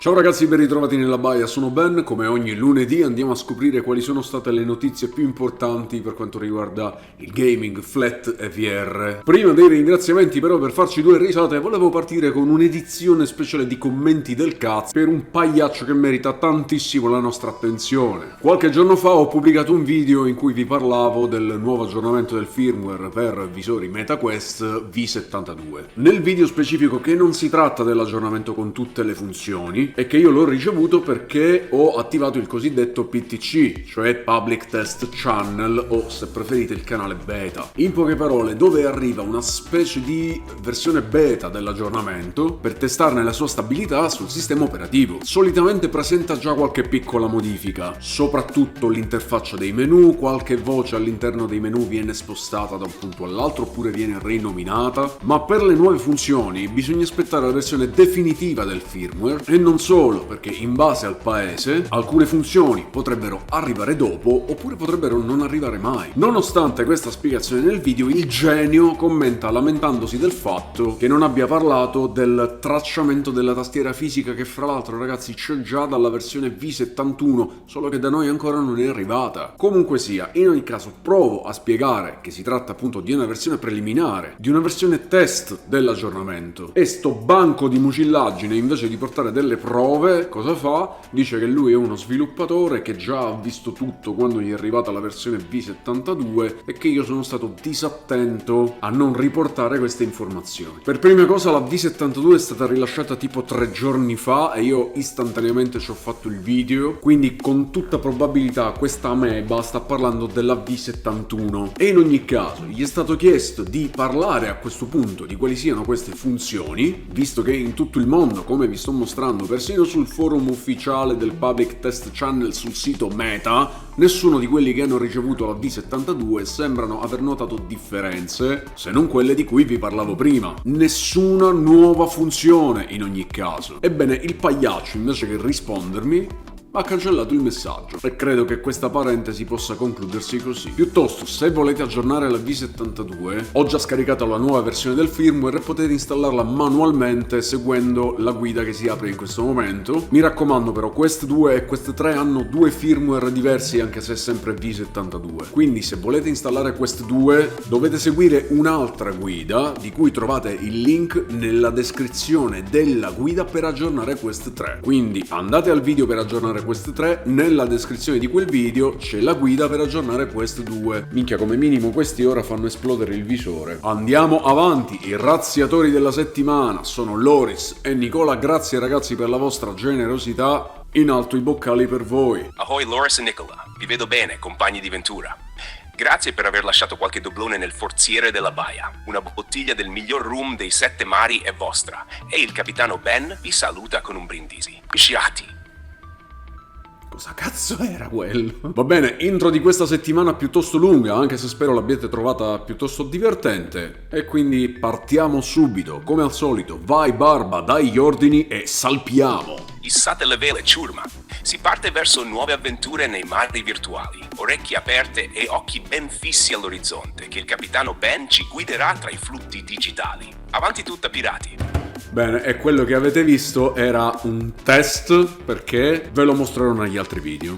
Ciao ragazzi, ben ritrovati nella baia, sono Ben. Come ogni lunedì andiamo a scoprire quali sono state le notizie più importanti per quanto riguarda il gaming, flat e VR. Prima dei ringraziamenti però, per farci due risate, volevo partire con un'edizione speciale di commenti del cazzo per un pagliaccio che merita tantissimo la nostra attenzione. Qualche giorno fa ho pubblicato un video in cui vi parlavo del nuovo aggiornamento del firmware per visori MetaQuest V72. Nel video specifico che non si tratta dell'aggiornamento con tutte le funzioni, e che io l'ho ricevuto perché ho attivato il cosiddetto PTC, cioè Public Test Channel, o se preferite il canale beta. In poche parole, dove arriva una specie di versione beta dell'aggiornamento per testarne la sua stabilità sul sistema operativo. Solitamente presenta già qualche piccola modifica, soprattutto l'interfaccia dei menu, qualche voce all'interno dei menu viene spostata da un punto all'altro oppure viene rinominata, ma per le nuove funzioni bisogna aspettare la versione definitiva del firmware, e non solo, perché in base al paese alcune funzioni potrebbero arrivare dopo oppure potrebbero non arrivare mai. Nonostante questa spiegazione nel video, il genio commenta lamentandosi del fatto che non abbia parlato del tracciamento della tastiera fisica, che fra l'altro ragazzi c'è già dalla versione V71, solo che da noi ancora non è arrivata. Comunque sia, in ogni caso provo a spiegare che si tratta appunto di una versione preliminare, di una versione test dell'aggiornamento, e sto banco di mucillaggine, invece di portare delle prove, cosa fa? Dice che lui è uno sviluppatore che già ha visto tutto quando gli è arrivata la versione V72 e che io sono stato disattento a non riportare queste informazioni. Per prima cosa, la V72 è stata rilasciata tipo 3 giorni fa e io istantaneamente ci ho fatto il video, quindi con tutta probabilità questa ameba sta parlando della V71. E in ogni caso gli è stato chiesto di parlare a questo punto di quali siano queste funzioni, visto che in tutto il mondo, come vi sto mostrando, persino sul forum ufficiale del Public Test Channel sul sito Meta, nessuno di quelli che hanno ricevuto la V72 sembrano aver notato differenze, se non quelle di cui vi parlavo prima. Nessuna nuova funzione in ogni caso. Ebbene, il pagliaccio, invece che rispondermi, ha cancellato il messaggio, e credo che questa parentesi possa concludersi così. Piuttosto, se volete aggiornare la V72, ho già scaricato la nuova versione del firmware e potete installarla manualmente seguendo la guida che si apre in questo momento. Mi raccomando però, Quest 2 e Quest 3 hanno due firmware diversi, anche se è sempre V72. Quindi se volete installare Quest 2 dovete seguire un'altra guida, di cui trovate il link nella descrizione della guida per aggiornare Quest 3. Quindi andate al video per aggiornare Quest 3, nella descrizione di quel video c'è la guida per aggiornare Quest 2. Minchia, come minimo questi ora fanno esplodere il visore. Andiamo avanti, i razziatori della settimana sono Loris e Nicola. Grazie ragazzi per la vostra generosità, in alto i boccali per voi. Ahoy Loris e Nicola, vi vedo bene, compagni di ventura. Grazie per aver lasciato qualche doblone nel forziere della baia. Una bottiglia del miglior rum dei 7 mari è vostra, e il capitano Ben vi saluta con un brindisi. Sciati! Cosa cazzo era quello? Va bene, intro di questa settimana piuttosto lunga, anche se spero l'abbiate trovata piuttosto divertente. E quindi partiamo subito, come al solito. Vai Barba, dai gli ordini e salpiamo! Issate le vele, ciurma! Si parte verso nuove avventure nei mari virtuali. Orecchie aperte e occhi ben fissi all'orizzonte, che il capitano Ben ci guiderà tra i flutti digitali. Avanti tutta, pirati! Bene, e quello che avete visto era un test, perché ve lo mostrerò negli altri video.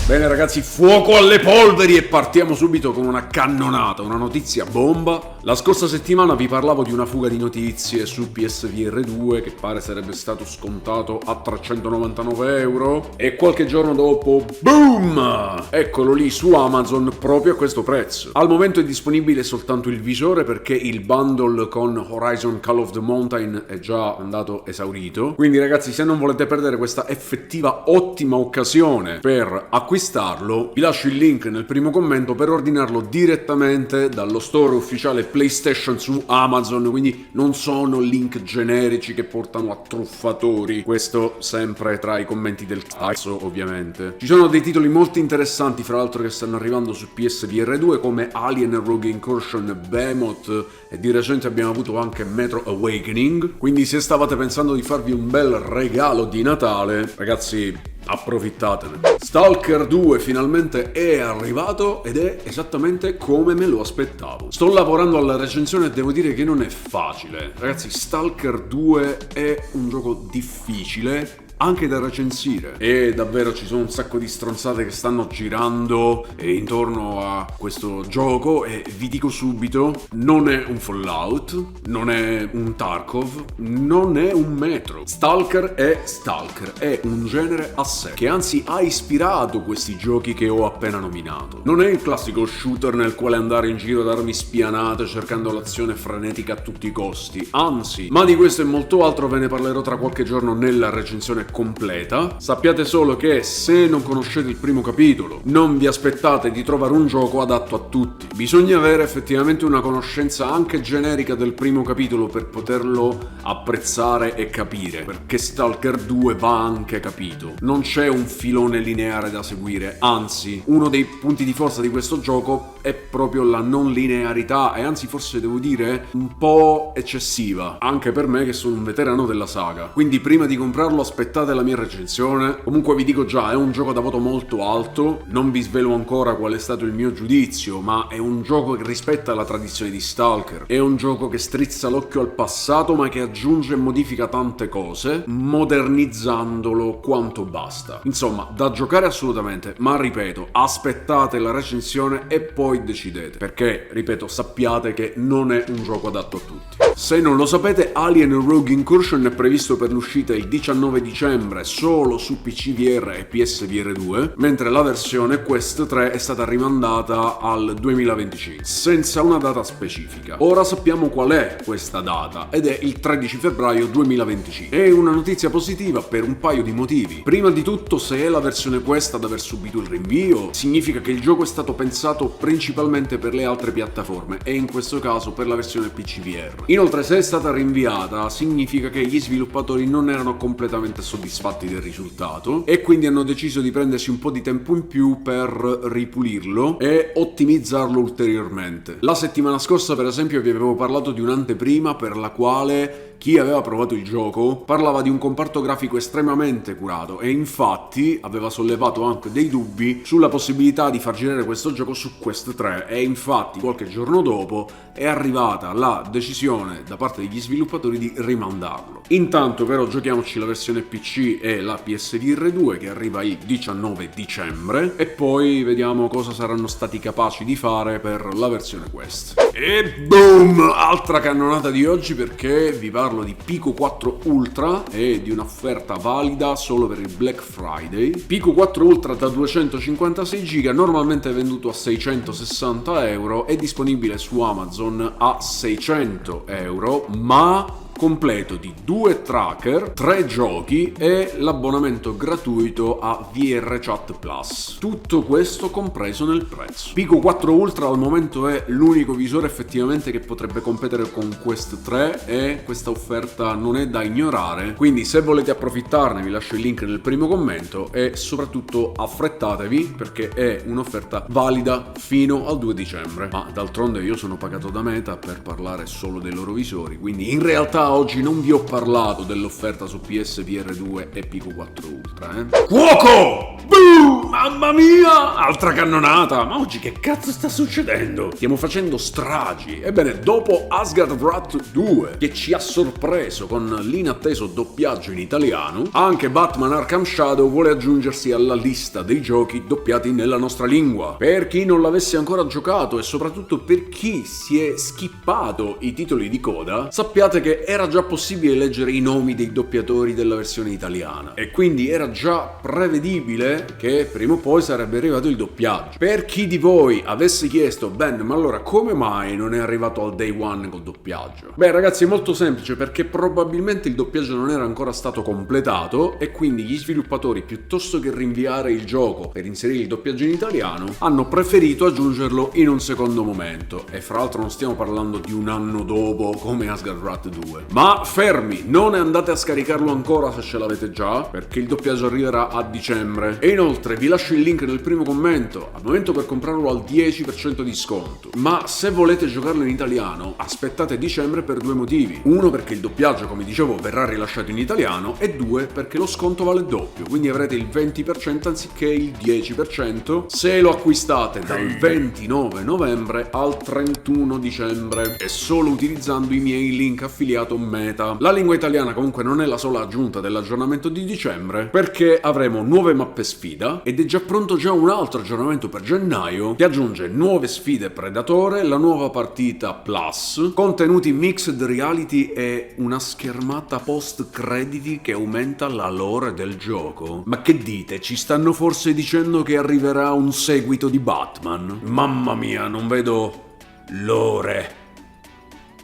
Bene ragazzi, fuoco alle polveri, e partiamo subito con una cannonata, una notizia bomba. La scorsa settimana vi parlavo di una fuga di notizie su PSVR 2 che pare sarebbe stato scontato a 399 euro, e qualche giorno dopo, boom! Eccolo lì su Amazon proprio a questo prezzo. Al momento è disponibile soltanto il visore, perché il bundle con Horizon Call of the Mountain è già andato esaurito. Quindi ragazzi, se non volete perdere questa effettiva ottima occasione per acquistarlo, vi lascio il link nel primo commento per ordinarlo direttamente dallo store ufficiale PlayStation su Amazon, quindi non sono link generici che portano a truffatori. Questo sempre tra i commenti del cazzo, ovviamente. Ci sono dei titoli molto interessanti, fra l'altro, che stanno arrivando su PSVR 2, come Alien Rogue Incursion, Behemoth, e di recente abbiamo avuto anche Metro Awakening. Quindi se stavate pensando di farvi un bel regalo di Natale, ragazzi, approfittatene. Stalker 2 finalmente è arrivato ed è esattamente come me lo aspettavo. Sto lavorando alla recensione e devo dire che non è facile. Ragazzi, Stalker 2 è un gioco difficile, anche da recensire. E davvero ci sono un sacco di stronzate che stanno girando intorno a questo gioco e vi dico subito, non è un Fallout, non è un Tarkov, non è un Metro. Stalker è un genere a sé, che anzi ha ispirato questi giochi che ho appena nominato. Non è il classico shooter nel quale andare in giro a darmi spianate cercando l'azione frenetica a tutti i costi, anzi, ma di questo e molto altro ve ne parlerò tra qualche giorno nella recensione completa. Sappiate solo che se non conoscete il primo capitolo, non vi aspettate di trovare un gioco adatto a tutti. Bisogna avere effettivamente una conoscenza anche generica del primo capitolo per poterlo apprezzare e capire, perché Stalker 2 va anche capito. Non c'è un filone lineare da seguire, anzi, uno dei punti di forza di questo gioco è proprio la non linearità e anzi forse devo dire un po' eccessiva, anche per me che sono un veterano della saga. Quindi prima di comprarlo aspettate la mia recensione. Comunque vi dico già, è un gioco da voto molto alto, non vi svelo ancora qual è stato il mio giudizio, ma è un gioco che rispetta la tradizione di Stalker, è un gioco che strizza l'occhio al passato ma che aggiunge e modifica tante cose, modernizzandolo quanto basta. Insomma, da giocare assolutamente, ma ripeto, aspettate la recensione e poi decidete, perché, ripeto, sappiate che non è un gioco adatto a tutti. Se non lo sapete, Alien Rogue Incursion è previsto per l'uscita il 19 dicembre solo su PC VR e PSVR 2, mentre la versione Quest 3 è stata rimandata al 2025, senza una data specifica. Ora sappiamo qual è questa data, ed è il 13 febbraio 2025. È una notizia positiva per un paio di motivi. Prima di tutto, se è la versione Quest ad aver subito il rinvio, significa che il gioco è stato pensato principalmente per le altre piattaforme, e in questo caso per la versione PC VR. Inoltre, se è stata rinviata, significa che gli sviluppatori non erano completamente soddisfatti del risultato e quindi hanno deciso di prendersi un po' di tempo in più per ripulirlo e ottimizzarlo ulteriormente. La settimana scorsa, per esempio, vi avevo parlato di un'anteprima per la quale chi aveva provato il gioco parlava di un comparto grafico estremamente curato e infatti aveva sollevato anche dei dubbi sulla possibilità di far girare questo gioco su Quest 3 e infatti qualche giorno dopo è arrivata la decisione da parte degli sviluppatori di rimandarlo. Intanto però giochiamoci la versione PC e la PSVR 2 che arriva il 19 dicembre e poi vediamo cosa saranno stati capaci di fare per la versione Quest. E boom! Altra cannonata di oggi, perché vi parlo di Pico 4 Ultra e di un'offerta valida solo per il Black Friday. Pico 4 Ultra da 256 GB, normalmente venduto a 660 euro, è disponibile su Amazon a 600 euro, ma completo di 2 tracker, 3 giochi e l'abbonamento gratuito a VR Chat Plus. Tutto questo compreso nel prezzo. Pico 4 Ultra al momento è l'unico visore effettivamente che potrebbe competere con Quest 3 e questa offerta non è da ignorare, quindi se volete approfittarne vi lascio il link nel primo commento e soprattutto affrettatevi perché è un'offerta valida fino al 2 dicembre. Ma d'altronde io sono pagato da Meta per parlare solo dei loro visori, quindi in realtà oggi non vi ho parlato dell'offerta su PSVR 2 e Pico 4 Ultra, Cuoco! Boom! Mamma mia! Altra cannonata! Ma oggi che cazzo sta succedendo? Stiamo facendo stragi. Ebbene, dopo Asgard Wrath 2, che ci ha sorpreso con l'inatteso doppiaggio in italiano, anche Batman Arkham Shadow vuole aggiungersi alla lista dei giochi doppiati nella nostra lingua. Per chi non l'avesse ancora giocato e soprattutto per chi si è skippato i titoli di coda, sappiate che era già possibile leggere i nomi dei doppiatori della versione italiana e quindi era già prevedibile che prima o poi sarebbe arrivato il doppiaggio. Per chi di voi avesse chiesto Ben, ma allora come mai non è arrivato al day one col doppiaggio? Beh ragazzi, è molto semplice, perché probabilmente il doppiaggio non era ancora stato completato e quindi gli sviluppatori, piuttosto che rinviare il gioco per inserire il doppiaggio in italiano, hanno preferito aggiungerlo in un secondo momento. E fra l'altro non stiamo parlando di un anno dopo come Asgard Wrath 2. Ma fermi, non andate a scaricarlo ancora se ce l'avete già, perché il doppiaggio arriverà a dicembre. E inoltre vi lascio il link nel primo commento, al momento per comprarlo al 10% di sconto. Ma se volete giocarlo in italiano, aspettate dicembre per due motivi. Uno, perché il doppiaggio, come dicevo, verrà rilasciato in italiano, e due, perché lo sconto vale doppio, quindi avrete il 20% anziché il 10% se lo acquistate dal 29 novembre al 31 dicembre e solo utilizzando i miei link affiliato meta. La lingua italiana comunque non è la sola aggiunta dell'aggiornamento di dicembre, perché avremo nuove mappe sfida ed è già pronto un altro aggiornamento per gennaio che aggiunge nuove sfide Predatore, la nuova partita Plus, contenuti mixed reality e una schermata post crediti che aumenta la lore del gioco. Ma che dite? Ci stanno forse dicendo che arriverà un seguito di Batman? Mamma mia, non vedo l'ore.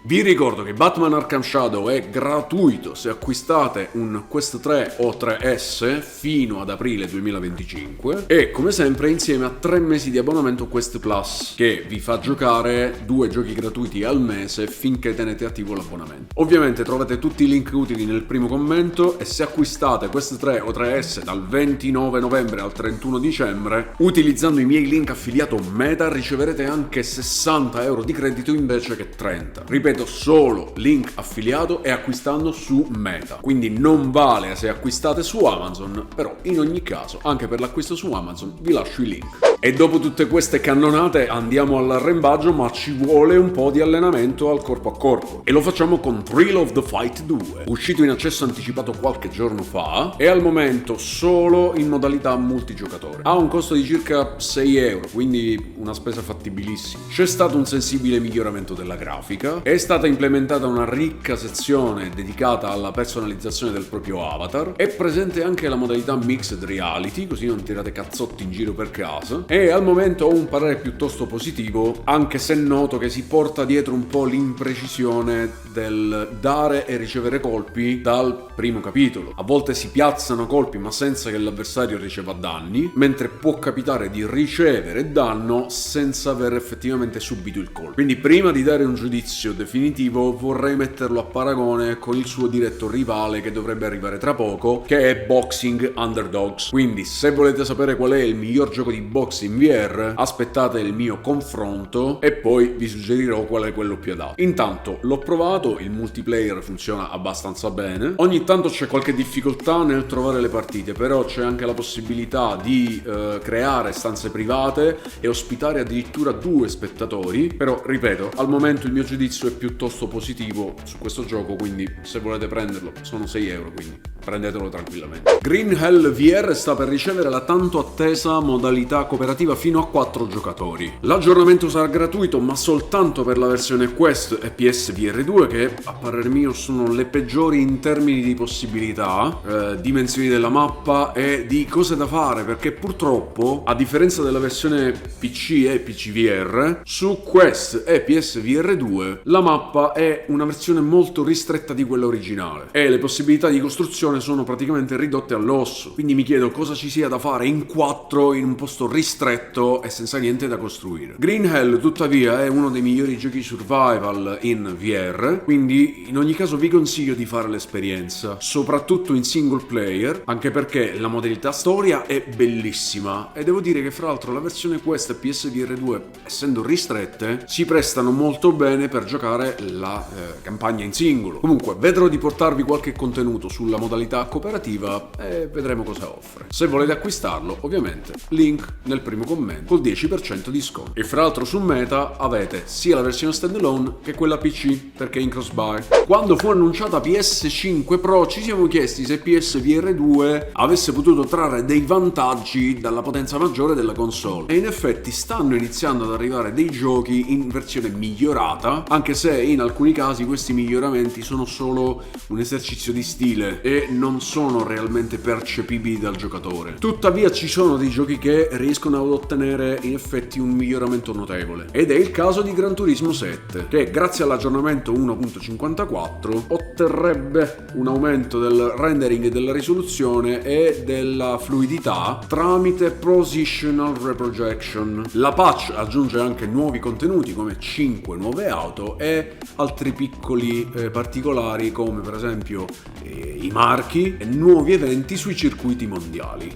Vi ricordo che Batman Arkham Shadow è gratuito se acquistate un Quest 3 o 3S fino ad aprile 2025 e come sempre insieme a 3 mesi di abbonamento Quest Plus che vi fa giocare 2 giochi gratuiti al mese finché tenete attivo l'abbonamento. Ovviamente trovate tutti i link utili nel primo commento e se acquistate Quest 3 o 3S dal 29 novembre al 31 dicembre utilizzando i miei link affiliato Meta riceverete anche 60 euro di credito invece che 30. Ripeto, solo link affiliato e acquistando su Meta, quindi non vale se acquistate su Amazon, però in ogni caso anche per l'acquisto su Amazon vi lascio i link. E dopo tutte queste cannonate andiamo all'arrembaggio, ma ci vuole un po' di allenamento al corpo a corpo e lo facciamo con Thrill of the Fight 2, uscito in accesso anticipato qualche giorno fa e al momento solo in modalità multigiocatore. Ha un costo di circa 6 euro, quindi una spesa fattibilissima. C'è stato un sensibile miglioramento della grafica, è stata implementata una ricca sezione dedicata alla personalizzazione del proprio avatar, è presente anche la modalità Mixed Reality, così non tirate cazzotti in giro per casa, e al momento ho un parere piuttosto positivo, anche se noto che si porta dietro un po' l'imprecisione del dare e ricevere colpi dal primo capitolo. A volte si piazzano colpi ma senza che l'avversario riceva danni, mentre può capitare di ricevere danno senza aver effettivamente subito il colpo. Quindi prima di dare un giudizio definitivo vorrei metterlo a paragone con il suo diretto rivale che dovrebbe arrivare tra poco, che è Boxing Underdogs. Quindi se volete sapere qual è il miglior gioco di boxing in VR, aspettate il mio confronto e poi vi suggerirò qual è quello più adatto. Intanto l'ho provato, il multiplayer funziona abbastanza bene, ogni tanto c'è qualche difficoltà nel trovare le partite, però c'è anche la possibilità di creare stanze private e ospitare addirittura 2 spettatori, però ripeto, al momento il mio giudizio è piuttosto positivo su questo gioco, quindi se volete prenderlo sono 6 euro, quindi prendetelo tranquillamente. Green Hell VR sta per ricevere la tanto attesa modalità cooperativa fino a 4 giocatori. L'aggiornamento sarà gratuito ma soltanto per la versione Quest e PSVR 2 che a parer mio sono le peggiori in termini di possibilità, dimensioni della mappa e di cose da fare, perché purtroppo a differenza della versione PC e PCVR su Quest e PSVR 2 la mappa è una versione molto ristretta di quella originale e le possibilità di costruzione sono praticamente ridotte all'osso, quindi mi chiedo cosa ci sia da fare in 4 in un posto ristretto e senza niente da costruire. Green Hell tuttavia è uno dei migliori giochi survival in VR, quindi in ogni caso vi consiglio di fare l'esperienza, soprattutto in single player, anche perché la modalità storia è bellissima e devo dire che fra l'altro la versione Quest e PSVR 2, essendo ristrette, si prestano molto bene per giocare la campagna in singolo. Comunque vedrò di portarvi qualche contenuto sulla modalità cooperativa e vedremo cosa offre. Se volete acquistarlo, ovviamente link nel primo commento col 10% di sconto. E fra l'altro su Meta avete sia la versione standalone che quella PC perché è in cross-buy. Quando fu annunciata PS5 Pro ci siamo chiesti se PSVR 2 avesse potuto trarre dei vantaggi dalla potenza maggiore della console e in effetti stanno iniziando ad arrivare dei giochi in versione migliorata, anche se in alcuni casi questi miglioramenti sono solo un esercizio di stile e non sono realmente percepibili dal giocatore. Tuttavia ci sono dei giochi che riescono ad ottenere in effetti un miglioramento notevole ed è il caso di Gran Turismo 7 che grazie all'aggiornamento 1.54 otterrebbe un aumento del rendering, della risoluzione e della fluidità tramite Positional Reprojection. La patch aggiunge anche nuovi contenuti come 5 nuove auto e altri piccoli particolari come per esempio i marchi e nuovi eventi sui circuiti mondiali.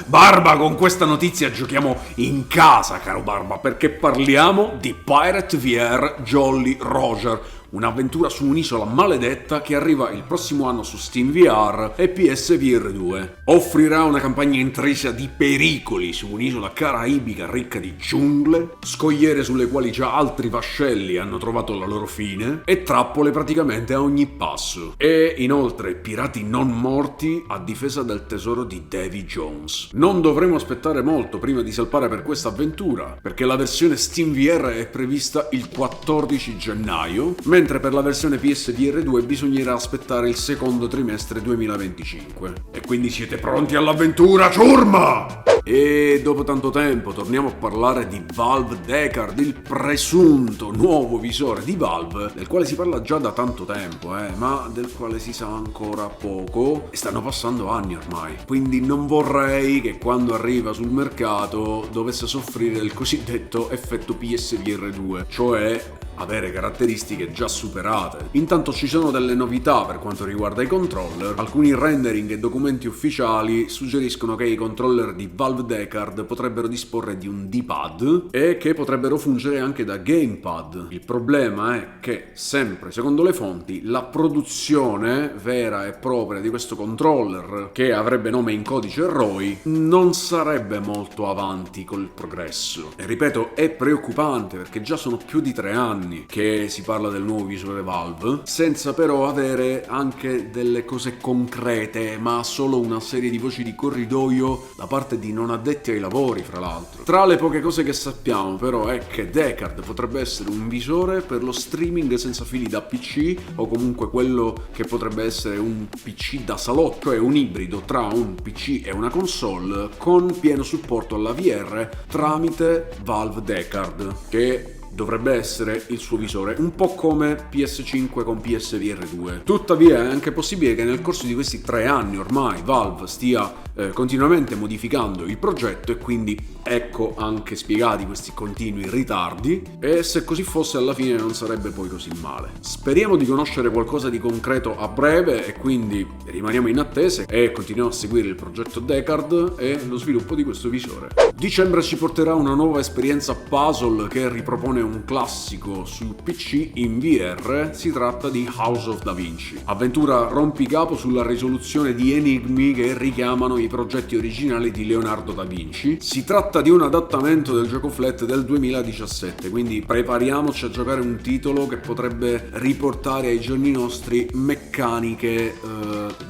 Barba, con questa notizia giochiamo in casa, caro Barba, perché parliamo di Pirate VR Jolly Roger, un'avventura su un'isola maledetta che arriva il prossimo anno su Steam VR e PSVR 2. Offrirà una campagna intrisa di pericoli su un'isola caraibica ricca di giungle, scogliere sulle quali già altri vascelli hanno trovato la loro fine e trappole praticamente a ogni passo. E inoltre pirati non morti a difesa del tesoro di Davy Jones. Non dovremo aspettare molto prima di salpare per questa avventura, perché la versione Steam VR è prevista il 14 gennaio, mentre per la versione PSVR 2 bisognerà aspettare il secondo trimestre 2025. E quindi siete pronti all'avventura, ciurma? E dopo tanto tempo torniamo a parlare di Valve Deckard, il presunto nuovo visore di Valve, del quale si parla già da tanto tempo, ma del quale si sa ancora poco e stanno passando anni ormai. Quindi non vorrei che quando arriva sul mercato dovesse soffrire del cosiddetto effetto PSVR 2, cioè avere caratteristiche già superate. Intanto ci sono delle novità per quanto riguarda i controller. Alcuni rendering e documenti ufficiali suggeriscono che i controller di Valve Deckard potrebbero disporre di un D-pad e che potrebbero fungere anche da gamepad. Il problema è che, sempre secondo le fonti, la produzione vera e propria di questo controller, che avrebbe nome in codice ROI, non sarebbe molto avanti col progresso. E ripeto, è preoccupante perché già sono più di 3 anni che si parla del nuovo visore Valve, senza però avere anche delle cose concrete, ma solo una serie di voci di corridoio da parte di non addetti ai lavori, fra l'altro. Tra le poche cose che sappiamo però è che Deckard potrebbe essere un visore per lo streaming senza fili da PC, o comunque quello che potrebbe essere un PC da salotto, cioè un ibrido tra un PC e una console, con pieno supporto alla VR tramite Valve Deckard, che dovrebbe essere il suo visore, un po' come PS5 con PSVR 2. Tuttavia è anche possibile che nel corso di questi 3 anni ormai Valve stia continuamente modificando il progetto e quindi ecco anche spiegati questi continui ritardi, e se così fosse alla fine non sarebbe poi così male. Speriamo di conoscere qualcosa di concreto a breve e quindi rimaniamo in attesa e continuiamo a seguire il progetto Deckard e lo sviluppo di questo visore. Dicembre ci porterà una nuova esperienza puzzle che ripropone un classico su PC in VR. Si tratta di House of Da Vinci, avventura rompicapo sulla risoluzione di enigmi che richiamano i progetti originali di Leonardo da Vinci. Si tratta di un adattamento del gioco Flat del 2017, quindi prepariamoci a giocare un titolo che potrebbe riportare ai giorni nostri meccaniche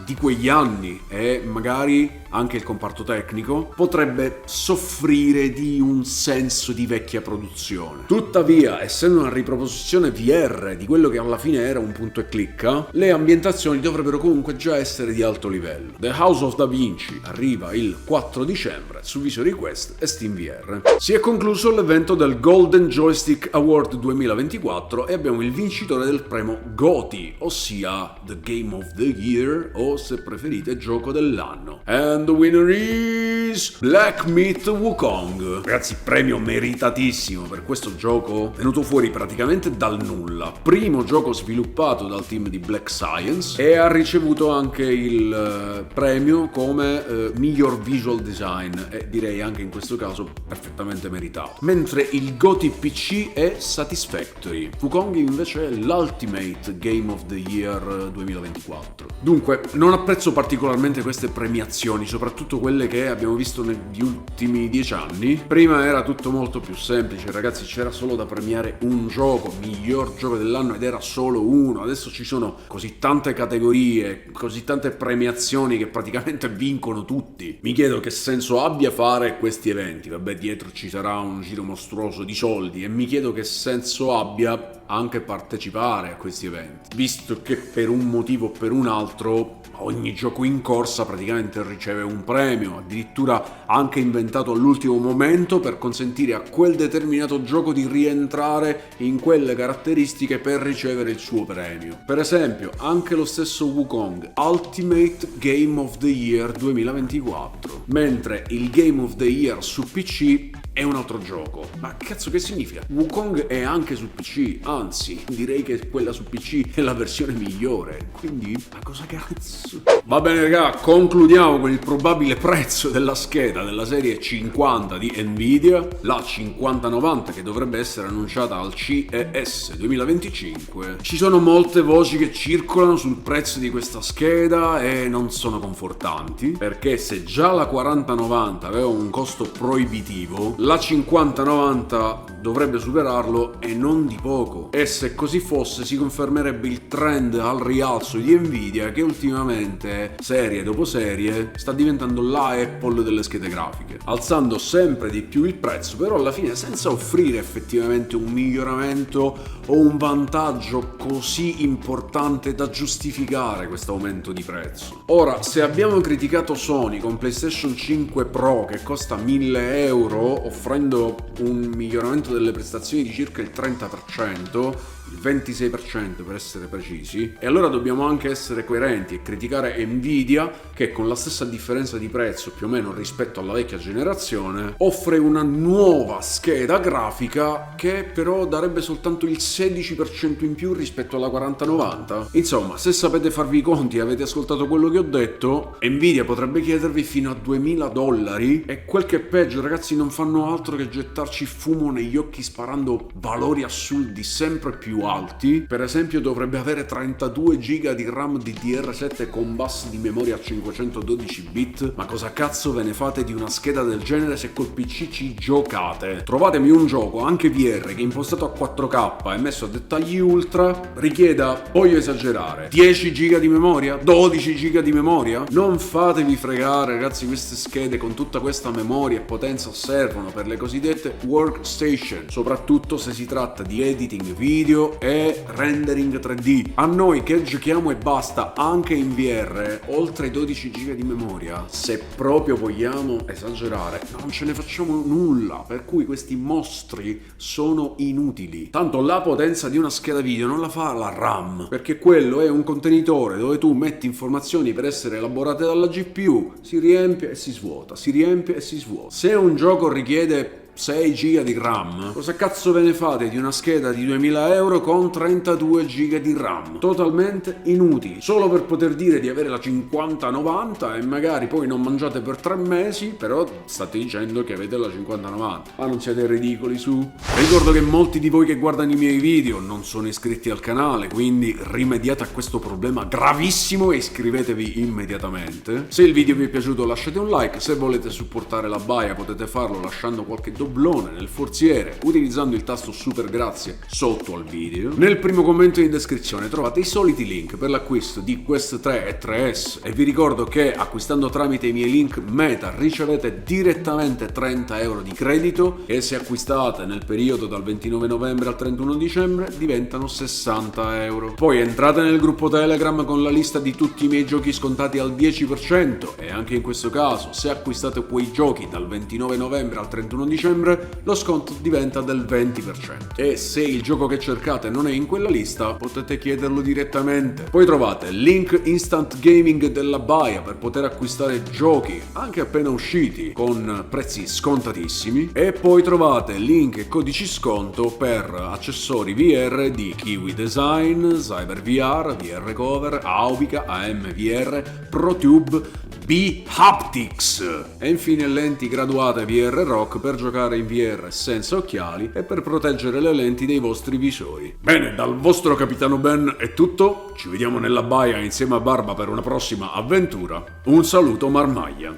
di quegli anni, e magari anche il comparto tecnico potrebbe soffrire di un senso di vecchia produzione. Tuttavia, essendo una riproposizione VR di quello che alla fine era un punto e clicca, le ambientazioni dovrebbero comunque già essere di alto livello. The House of Da Vinci arriva il 4 dicembre su Visual Quest e Steam VR. Si è concluso l'evento del Golden Joystick Award 2024 e abbiamo il vincitore del premio GOTY, ossia The Game of the Year, o se preferite gioco dell'anno. And the winner is Black Myth Wukong. Ragazzi, premio meritatissimo per questo gioco venuto fuori praticamente dal nulla. Primo gioco sviluppato dal team di Black Science, e ha ricevuto anche il premio come miglior visual design, e direi anche in questo caso perfettamente meritato. Mentre il GOTY PC è Satisfactory. Wukong invece è l'Ultimate Game of the Year 2024. Dunque, non apprezzo particolarmente queste premiazioni, soprattutto quelle che abbiamo visto negli ultimi 10 anni. Prima era tutto molto più semplice, ragazzi, c'era solo da premiare un gioco, miglior gioco dell'anno, ed era solo uno. Adesso ci sono così tante categorie, così tante premiazioni che praticamente vincono tutti. Mi chiedo che senso abbia fare questi eventi. Vabbè, dietro ci sarà un giro mostruoso di soldi, e mi chiedo che senso abbia anche partecipare a questi eventi, visto che per un motivo o per un altro ogni gioco in corsa praticamente riceve un premio, addirittura anche inventato all'ultimo momento per consentire a quel determinato gioco di rientrare in quelle caratteristiche per ricevere il suo premio. Per esempio, anche lo stesso Wukong, Ultimate Game of the Year 2024, mentre il Game of the Year su PC è un altro gioco. Ma cazzo, che significa? Wukong è anche su PC, anzi, direi che quella su PC è la versione migliore. Quindi, ma cosa cazzo? Va bene, raga, concludiamo con il probabile prezzo della scheda della serie 50 di Nvidia, la 5090, che dovrebbe essere annunciata al CES 2025. Ci sono molte voci che circolano sul prezzo di questa scheda e non sono confortanti, perché se già la 4090 aveva un costo proibitivo, la 5090 dovrebbe superarlo e non di poco. E se così fosse, si confermerebbe il trend al rialzo di Nvidia, che ultimamente, serie dopo serie, sta diventando la Apple delle schede grafiche, alzando sempre di più il prezzo, però alla fine senza offrire effettivamente un miglioramento o un vantaggio così importante da giustificare questo aumento di prezzo. Ora, se abbiamo criticato Sony con PlayStation 5 Pro che costa 1000 euro, offrendo un miglioramento delle prestazioni di circa il 30%, il 26% per essere precisi, e allora dobbiamo anche essere coerenti e criticare Nvidia, che con la stessa differenza di prezzo più o meno rispetto alla vecchia generazione offre una nuova scheda grafica che però darebbe soltanto il 16% in più rispetto alla 4090. Insomma, se sapete farvi i conti e avete ascoltato quello che ho detto, Nvidia potrebbe chiedervi fino a $2000, e quel che è peggio, ragazzi, non fanno altro che gettarci fumo negli occhi sparando valori assurdi sempre più alti. Per esempio, dovrebbe avere 32 GB di RAM DDR7 con bus di memoria a 512 bit. Ma cosa cazzo ve ne fate di una scheda del genere se col PC ci giocate? Trovatemi un gioco, anche VR, che impostato a 4K e messo a dettagli ultra richieda, voglio esagerare, 10 GB di memoria? 12 GB di memoria? Non fatevi fregare, ragazzi, queste schede con tutta questa memoria e potenza servono per le cosiddette workstation, soprattutto se si tratta di editing video e rendering 3D. A noi che giochiamo e basta anche in VR, oltre i 12 GB di memoria, se proprio vogliamo esagerare, non ce ne facciamo nulla, per cui questi mostri sono inutili. Tanto la potenza di una scheda video non la fa la RAM, perché quello è un contenitore dove tu metti informazioni per essere elaborate dalla GPU, si riempie e si svuota, si riempie e si svuota. Se un gioco richiede 6 GB di RAM, cosa cazzo ve ne fate di una scheda di 2000 euro con 32 GB di RAM? Totalmente inutili, solo per poter dire di avere la 5090 e magari poi non mangiate per 3 mesi, però state dicendo che avete la 5090. Ma non siete ridicoli, su? Ricordo che molti di voi che guardano i miei video non sono iscritti al canale, quindi rimediate a questo problema gravissimo e iscrivetevi immediatamente. Se il video vi è piaciuto lasciate un like, se volete supportare la baia potete farlo lasciando qualche doblone nel forziere utilizzando il tasto super grazie sotto al video. Nel primo commento in descrizione trovate i soliti link per l'acquisto di Quest 3 e 3S, e vi ricordo che acquistando tramite i miei link Meta ricevete direttamente 30 euro di credito, e se acquistate nel periodo dal 29 novembre al 31 dicembre diventano 60 euro. Poi entrate nel gruppo Telegram con la lista di tutti i miei giochi scontati al 10%, e anche in questo caso se acquistate quei giochi dal 29 novembre al 31 dicembre lo sconto diventa del 20%, e se il gioco che cercate non è in quella lista potete chiederlo direttamente. Poi trovate link instant gaming della baia per poter acquistare giochi anche appena usciti con prezzi scontatissimi, e poi trovate link e codici sconto per accessori VR di Kiwi Design, Cyber VR, VR Cover, Aubica, AMVR, ProTube, B-Haptics, e infine lenti graduate VR Rock per giocare in VR senza occhiali e per proteggere le lenti dei vostri visori. Bene, dal vostro capitano Ben è tutto, ci vediamo nella baia insieme a Barba per una prossima avventura. Un saluto marmaglia.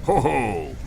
Ho ho!